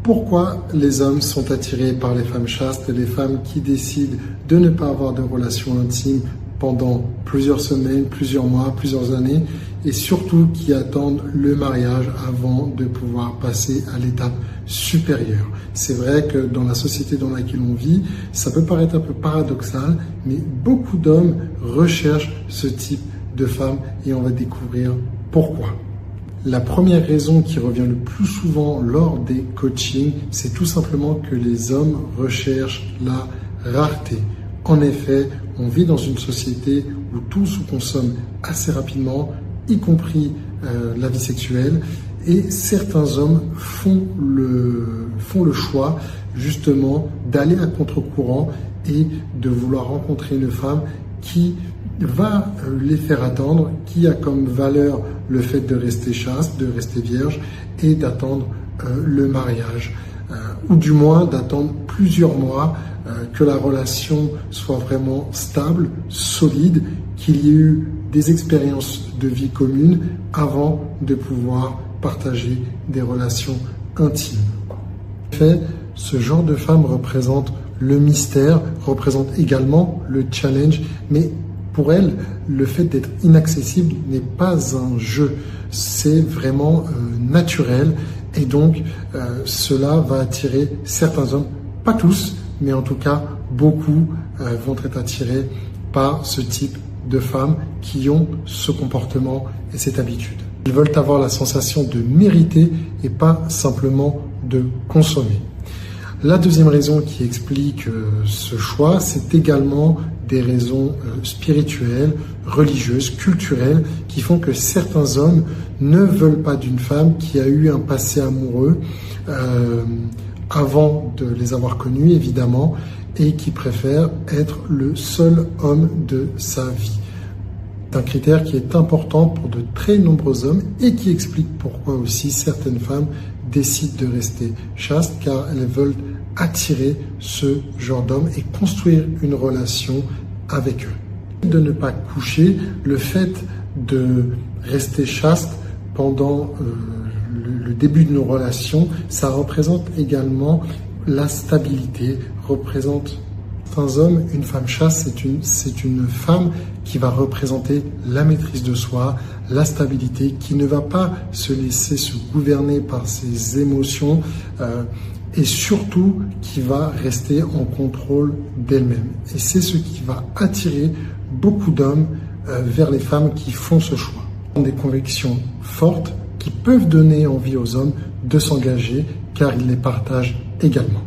Pourquoi les hommes sont attirés par les femmes chastes et les femmes qui décident de ne pas avoir de relations intimes pendant plusieurs semaines, plusieurs mois, plusieurs années et surtout qui attendent le mariage avant de pouvoir passer à l'étape supérieure. C'est vrai que dans la société dans laquelle on vit, ça peut paraître un peu paradoxal, mais beaucoup d'hommes recherchent ce type de femmes et on va découvrir pourquoi. La première raison qui revient le plus souvent lors des coachings, c'est tout simplement que les hommes recherchent la rareté. En effet, on vit dans une société où tout se consomme assez rapidement, y compris la vie sexuelle, et certains hommes font le choix justement d'aller à contre-courant et de vouloir rencontrer une femme qui va les faire attendre, qui a comme valeur le fait de rester chaste, de rester vierge et d'attendre le mariage, ou du moins d'attendre plusieurs mois, que la relation soit vraiment stable, solide, qu'il y ait eu des expériences de vie communes avant de pouvoir partager des relations intimes. En fait, ce genre de femme représente le mystère, représente également le challenge, mais pour elle, le fait d'être inaccessible n'est pas un jeu, c'est vraiment naturel et donc cela va attirer certains hommes, pas tous, mais en tout cas beaucoup vont être attirés par ce type de femmes qui ont ce comportement et cette habitude. Ils veulent avoir la sensation de mériter et pas simplement de consommer. La deuxième raison qui explique ce choix, c'est également des raisons spirituelles, religieuses, culturelles, qui font que certains hommes ne veulent pas d'une femme qui a eu un passé amoureux avant de les avoir connus, évidemment, et qui préfèrent être le seul homme de sa vie. C'est un critère qui est important pour de très nombreux hommes et qui explique pourquoi aussi certaines femmes décident de rester chastes, car elles veulent attirer ce genre d'homme et construire une relation avec eux. De ne pas coucher, le fait de rester chaste pendant le début de nos relations, ça représente également la stabilité, représente un homme, une femme chaste, c'est une femme qui va représenter la maîtrise de soi, la stabilité, qui ne va pas se laisser se gouverner par ses émotions et surtout qui va rester en contrôle d'elle-même. Et c'est ce qui va attirer beaucoup d'hommes vers les femmes qui font ce choix. Des convictions fortes qui peuvent donner envie aux hommes de s'engager car ils les partagent également.